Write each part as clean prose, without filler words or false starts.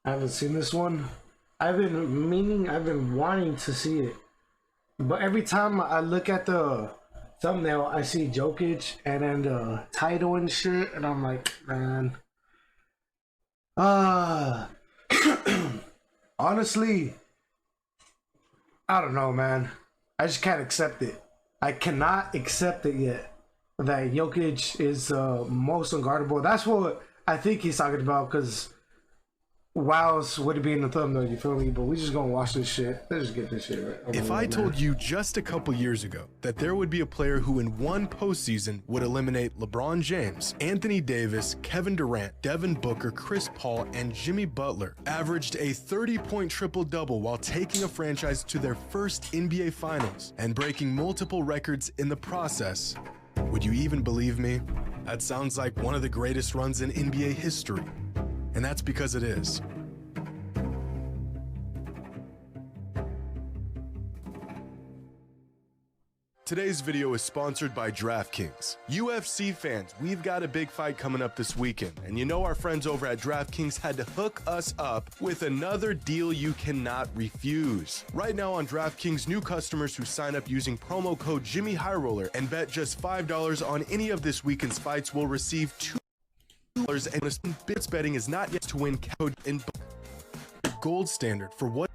I haven't seen this one. I've been wanting to see it. But every time I look at the thumbnail, I see Jokic and then the title and shit, and I'm like, man. Uh honestly, I don't know, man. I just can't accept it. I cannot accept it yet. That Jokic is most unguardable. That's what I think he's talking about, because Wows would be in the thumbnail, you feel me? But we just gonna watch this shit. Let's just get this shit right. If I told you just a couple years ago that there would be a player who in one postseason would eliminate LeBron James, Anthony Davis, Kevin Durant, Devin Booker, Chris Paul, and Jimmy Butler averaged a 30-point triple-double while taking a franchise to their first NBA Finals and breaking multiple records in the process, would you even believe me? That sounds like one of the greatest runs in NBA history. And that's because it is. Today's video is sponsored by DraftKings. UFC fans, we've got a big fight coming up this weekend, and you know our friends over at DraftKings had to hook us up with another deal you cannot refuse. Right now on DraftKings, new customers who sign up using promo code JimmyHighRoller and bet just $5 on any of this weekend's fights will receive $2 and bits betting is not yet to win code in gold standard for what.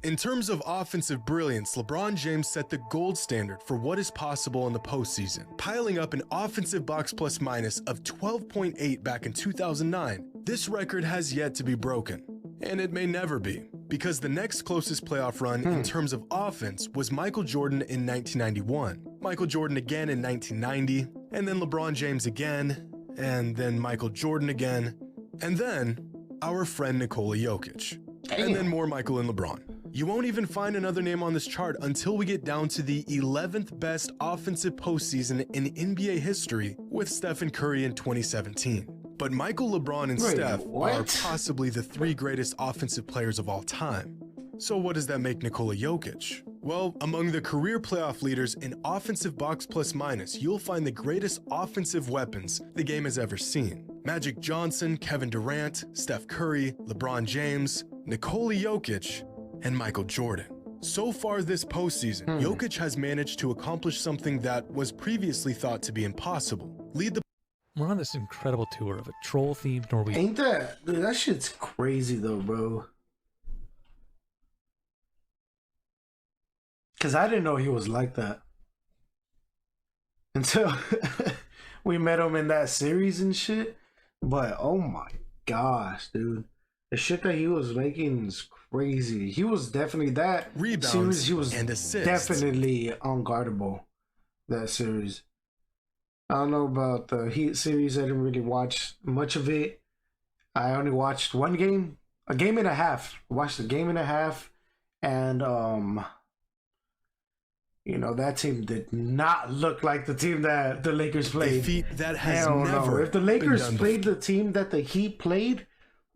In terms of offensive brilliance, LeBron James set the gold standard for what is possible in the postseason, piling up an offensive box plus minus of 12.8 back in 2009. This record has yet to be broken, and it may never be, because the next closest playoff run in terms of offense was Michael Jordan in 1991, Michael Jordan again in 1990, and then LeBron James again, and then Michael Jordan again, and then our friend Nikola Jokic, and then more Michael and LeBron. You won't even find another name on this chart until we get down to the 11th best offensive postseason in NBA history with Stephen Curry in 2017. But Michael, LeBron, and Steph are possibly the three greatest offensive players of all time. So what does that make Nikola Jokic? Well, among the career playoff leaders in offensive box plus minus, you'll find the greatest offensive weapons the game has ever seen. Magic Johnson, Kevin Durant, Steph Curry, LeBron James, Nikola Jokic, and Michael Jordan. So far this postseason, Jokic has managed to accomplish something that was previously thought to be impossible. We're on this incredible tour of a troll-themed Norwegian. Ain't that, dude, that shit's crazy though, bro. Cause I didn't know he was like that until we met him in that series and shit. But oh my gosh, dude, the shit that he was making is crazy. He was definitely that rebounds series. He was and assists. Definitely unguardable. That series. I don't know about the Heat series. I didn't really watch much of it. I only watched one game, a game and a half. Watched a game and a half, and you know, that team did not look like the team that the Lakers played. A feat that has Hell never no. If the Lakers been done played before. the team that the Heat played,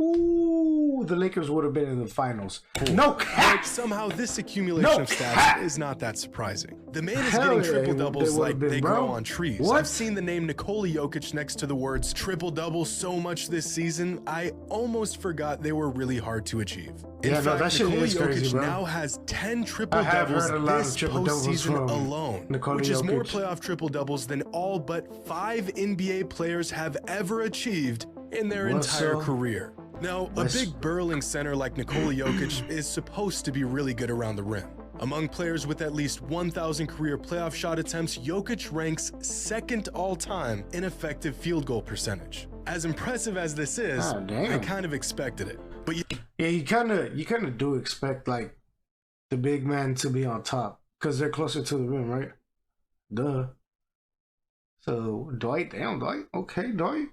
ooh, the Lakers would have been in the finals. No cap. But somehow this accumulation of stats is not that surprising. The man is Hell getting yeah, triple doubles they like would've been, they bro. grow on trees. What? I've seen the name Nikola Jokic next to the words triple double so much this season, I almost forgot they were really hard to achieve. In Yeah, no, fact, that shit Nikola is Jokic crazy, bro. now has 10 triple I have doubles heard a lot of this triple-doubles postseason from alone, Nikola which is more Jokic. playoff triple doubles than all but 5 NBA players have ever achieved in their entire career. Now, a big burling center like Nikola Jokic is supposed to be really good around the rim. Among players with at least 1,000 career playoff shot attempts, Jokic ranks second all-time in effective field goal percentage. As impressive as this is, I kind of expected it. But yeah, you kind of do expect like the big man to be on top because they're closer to the rim, right? Duh. So Dwight, damn Dwight, okay Dwight.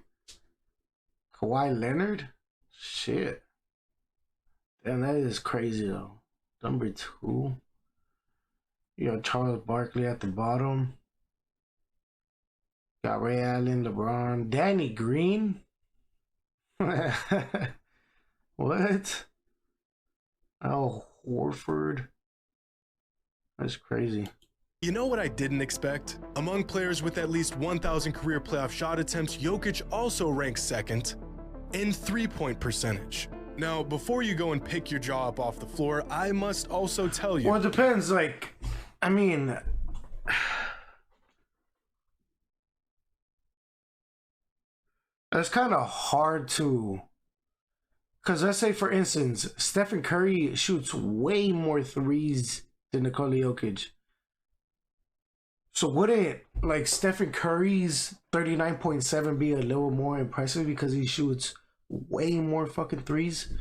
Kawhi Leonard, shit. Damn, that is crazy though. Number 2. You got Charles Barkley at the bottom. Got Ray Allen, LeBron, Danny Green. What? Al Horford. That's crazy. you know what I didn't expect? Among players with at least 1,000 career playoff shot attempts, Jokic also ranks second in three-point percentage. Now, before you go and pick your jaw up off the floor, I must also tell you. Well, it depends. Like, I mean, it's kind of hard to, because let's say, for instance, Stephen Curry shoots way more threes than Nikola Jokic. So wouldn't like Stephen Curry's 39.7 be a little more impressive because he shoots way more fucking threes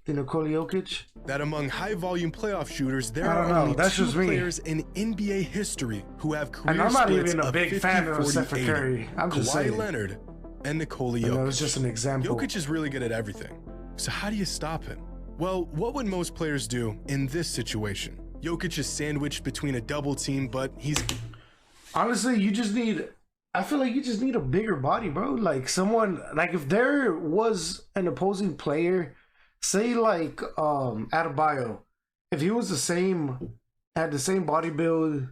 than Nikola Jokic? That among high-volume playoff shooters, there I don't are know. only That's two just me. players in NBA history who have career And I'm not splits even a of big 50, fan of 40, Stephen 80. Curry. I'm just Kawhi saying. Leonard and Nikola You know, Jokic. it's just an example. Jokic is really good at everything. So how do you stop him? Well, what would most players do in this situation? Jokic is sandwiched between a double team, but he's... Honestly, you just need, I feel like you just need a bigger body, bro. Like someone, like if there was an opposing player, say like Adebayo, if he was the same, had the same body build,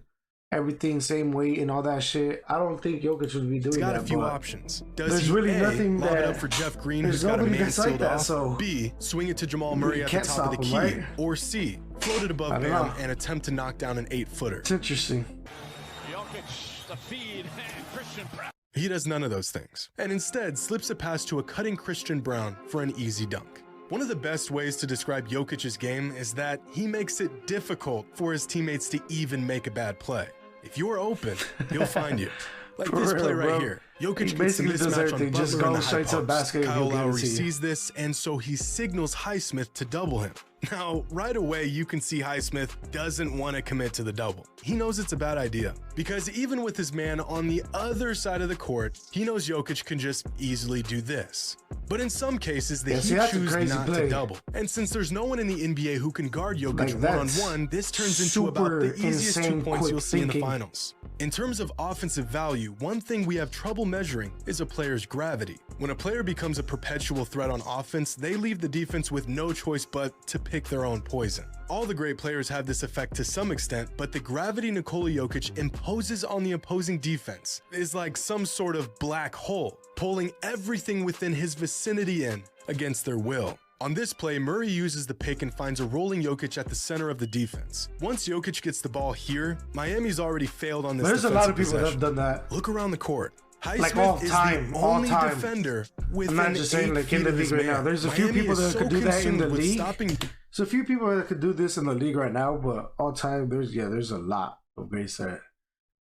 everything same weight and all that shit, I don't think Jokic would be doing that. Got a few options. Does there's he really A, nothing lob that, it up for Jeff Green, who's there's got a nobody man that's like sealed that, off? so B, swing it to Jamal Murray at the can't top of the stop key? him, right? Or C, float it above I don't Bam know. and attempt to knock down an 8-footer? It's interesting. Jokic, the feed, and Christian Brown. He does none of those things, and instead slips a pass to a cutting Christian Brown for an easy dunk. One of the best ways to describe Jokic's game is that he makes it difficult for his teammates to even make a bad play. If you're open, he'll find you. Like For this real, play right bro. here. He Jokic gets the basically does mismatch on everything. Just Butler in go the high straight to the post. basket and Kyle he'll get it Lowry to you. sees this, and so he signals Highsmith to double him. Now, right away, you can see Highsmith doesn't want to commit to the double. He knows it's a bad idea, because even with his man on the other side of the court, he knows Jokic can just easily do this. But in some cases, the see, Heat that's a choose crazy not play. to double. And since there's no one in the NBA who can guard Jokic Like, that's one-on-one, this turns into about super the easiest 2 insane points quick you'll see in the thinking. finals. In terms of offensive value, one thing we have trouble measuring is a player's gravity. When a player becomes a perpetual threat on offense, they leave the defense with no choice but to pick their own poison. All the great players have this effect to some extent, but the gravity Nikola Jokic imposes on the opposing defense is like some sort of black hole, pulling everything within his vicinity in against their will. On this play, Murray uses the pick and finds a rolling Jokic at the center of the defense. Once Jokic gets the ball here, Miami's already failed on this There's a lot of defensive people that have possession. done that. Look around the court. Like all Highsmith is time, the all only time. defender with I'm not just saying like in the league right now. There's a few people that could do that in the league. There's a few people that could do this in the league right now, but all time there's a lot of greats that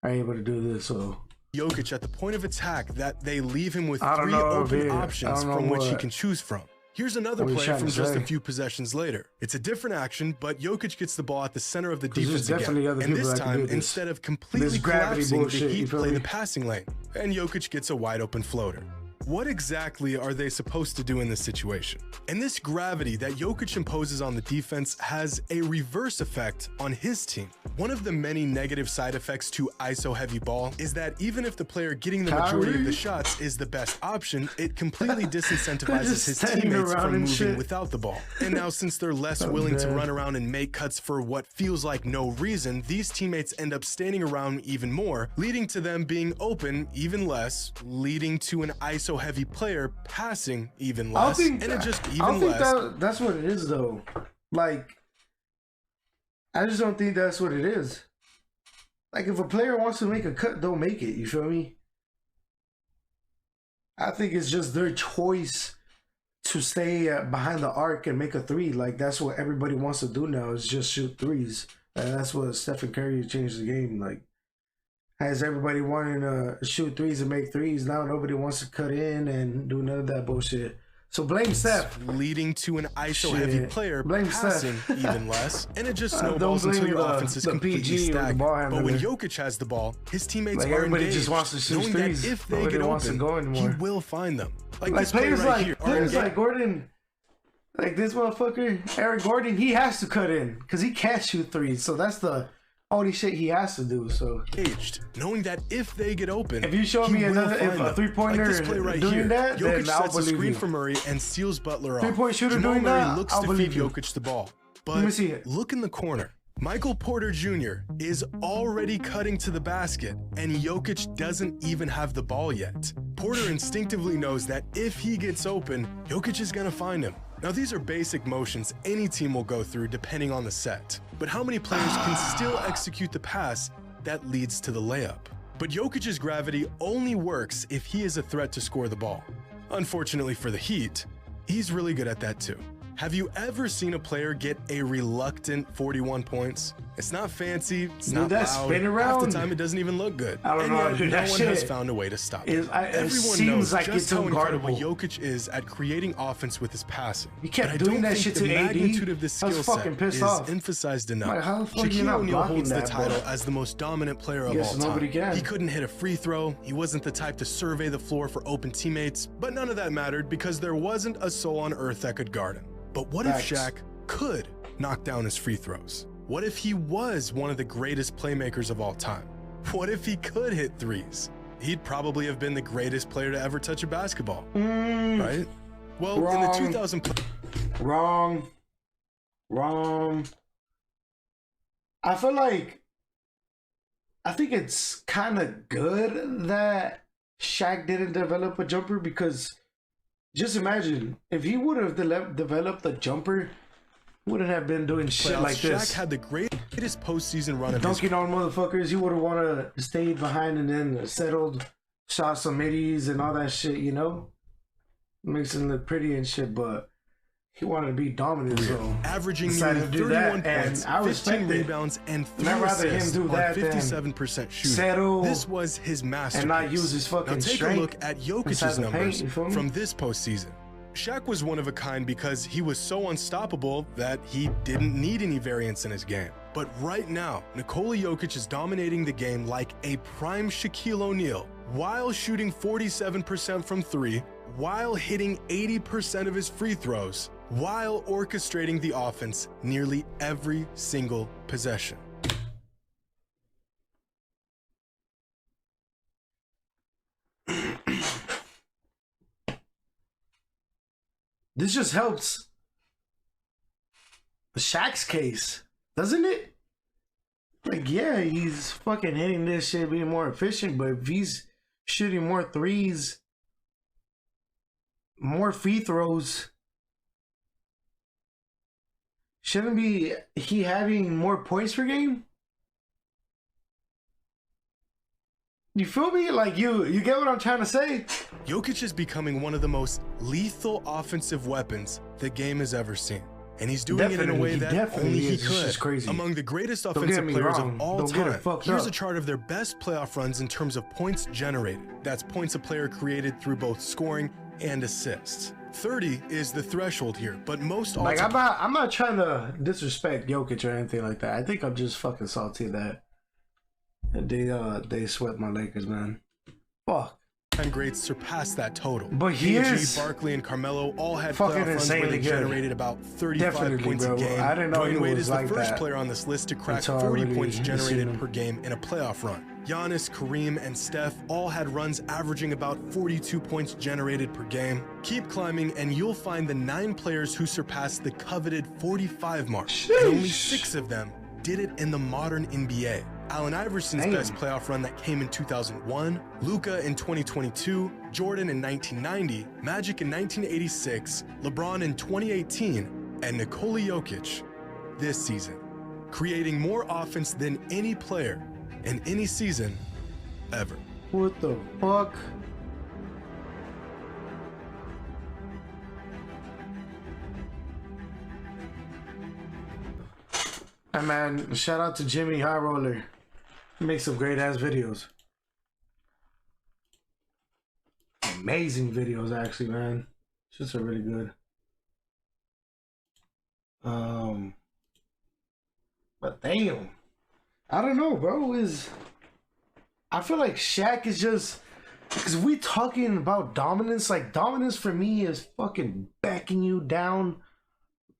are able to do this. So Jokic at the point of attack that they leave him with I don't 3 know, open dude. options I don't know from which he what- can choose from. Here's another what he's play trying from to just a say. few possessions later. It's a different action, but Jokic gets the ball at the center of the there's defense definitely again. other And people this that can do time, this. instead of completely This gravity collapsing, bullshit, the you Heat feel play me? the passing lane, and Jokic gets a wide open floater. What exactly are they supposed to do in this situation? And this gravity that Jokic imposes on the defense has a reverse effect on his team. One of the many negative side effects to ISO-heavy ball is that even if the player getting the majority of the Kyrie? shots is the best option, it completely disincentivizes just his standing teammates around from and moving shit. without the ball. And now since they're less willing to man. run around and make cuts for what feels like no reason, these teammates end up standing around even more, leading to them being open even less, leading to an ISO-heavy player passing even I don't less, think and it just I don't even think less. that's what it is though. Like I just don't think that's what it is. Like if a player wants to make a cut, don't make it. You feel me? I think it's just their choice to stay behind the arc and make a three. Like that's what everybody wants to do now is just shoot threes. And that's what Stephen Curry changed the game. Like has everybody wanting to shoot threes and make threes. Now nobody wants to cut in and do none of that bullshit. So blame Steph. Leading to an ISO-heavy Shit. player Blame passing Steph. even less, and it just Don't snowballs until blame your the- offense is the completely PG or the stagnant. ball But when handler. Jokic has the ball, his teammates Like are everybody engaged, just wants to shoot knowing threes. that if they Nobody get wants to open, go he anymore. will find them. Like Like this play players right here. players like Gordon, like this motherfucker, Eric Gordon, he has to cut in because he can't shoot threes. So that's the only shit he has to do. So engaged, knowing that if they get open, if you show he me will another find if a them. 3-pointer like this play right doing here. that, Jokic then I'll sets a believe screen you. for Murray and seals Butler off. 3-point shooter Jamal doing Murray that, looks I'll to believe feed you. Jokic the ball, Let me but see it. look in the corner. Michael Porter Jr. is already cutting to the basket, and Jokic doesn't even have the ball yet. Porter instinctively knows that if he gets open, Jokic is gonna find him. Now, these are basic motions any team will go through depending on the set, but how many players can still execute the pass that leads to the layup? But Jokic's gravity only works if he is a threat to score the ball. Unfortunately for the Heat, he's really good at that too. Have you ever seen a player get a reluctant 41 points? It's not fancy, it's not loud. Spin around? Half the time it doesn't even look good. I don't know how to do that no one shit. has found a way to stop it. Everyone knows like just how incredible unguardable. Jokic is at creating offense with his passing. He kept But doing I don't that think shit the to AD. magnitude of this I was skill fucking set pissed is off. emphasized enough. Like, how the fuck you Shaquille not O'Neal blocking holds the that, title bro? as the most dominant player of Yes, all time. nobody can. He couldn't hit a free throw, he wasn't the type to survey the floor for open teammates, but none of that mattered because there wasn't a soul on earth that could guard him. But what if Shaq could knock down his free throws? What if he was one of the greatest playmakers of all time? What if he could hit threes? He'd probably have been the greatest player to ever touch a basketball, right? Well, in the 2000... Wrong. I feel like, I think it's kind of good that Shaq didn't develop a jumper, because just imagine if he would have developed a jumper, he wouldn't have been doing shit like this. Shaq had the greatest postseason run of dunking on motherfuckers. He would have wanted to stay behind and then settled, shot some middies and all that shit, you know? Makes him look pretty and shit, but he wanted to be dominant, so averaging decided nearly to do 31 that, points, and I 15 respect it. rebounds, and 3 I'd rather him assists do on that than 57% shooting. settle This was his masterpiece. and not use his fucking Now take a strength look at inside Jokic's the numbers paint, you feel me? from this postseason. Shaq was one of a kind because he was so unstoppable that he didn't need any variance in his game. But right now, Nikola Jokic is dominating the game like a prime Shaquille O'Neal, while shooting 47% from 3, while hitting 80% of his free throws, while orchestrating the offense nearly every single possession. This just helps Shaq's case, doesn't it? Like, yeah, he's fucking hitting this shit, being more efficient, but if he's shooting more threes, more free throws, shouldn't be he having more points per game? You feel me? Like, you get what I'm trying to say? Jokic is becoming one of the most lethal offensive weapons the game has ever seen. And he's doing it in a way that only he could. It's crazy. Among the greatest offensive players of all time. Here's Here's a chart of their best playoff runs in terms of points generated. That's points a player created through both scoring and assists. 30 is the threshold here, but most like, I'm not trying to disrespect Jokic or anything like that. I think I'm just fucking salty that they swept my Lakers, man. Fuck. and greats surpassed that total. But he PG, is Barkley, and Carmelo all had fucking playoff runs where they insanely good. generated about 35 Definitely, points bro. a game. I didn't know he Dwayne Wade was is like the first that player on this list to crack until I 40 really points seen generated him. per game in a playoff run. Giannis, Kareem, and Steph all had runs averaging about 42 points generated per game. Keep climbing and you'll find the 9 players who surpassed the coveted 45 mark. And only 6 of them did it in the modern NBA. Allen Iverson's best playoff run that came in 2001, Luka in 2022, Jordan in 1990, Magic in 1986, LeBron in 2018, and Nikola Jokic this season, creating more offense than any player in any season ever. What the fuck? Hey man, shout out to Jimmy High Roller. He makes some great ass videos. Amazing videos actually, man. Shits are really good. But damn. I don't know, bro. I feel like Shaq is just, because we talking about dominance. Like, dominance for me is fucking backing you down,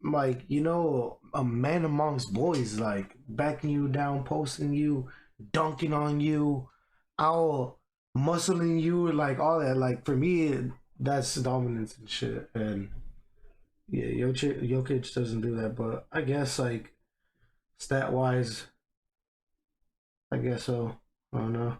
like, you know, a man amongst boys, like backing you down, posting you, dunking on you, out muscling you, like all that. Like, for me, that's dominance and shit. And yeah, Jokic doesn't do that, but I guess like Stat wise, I guess so. I don't know.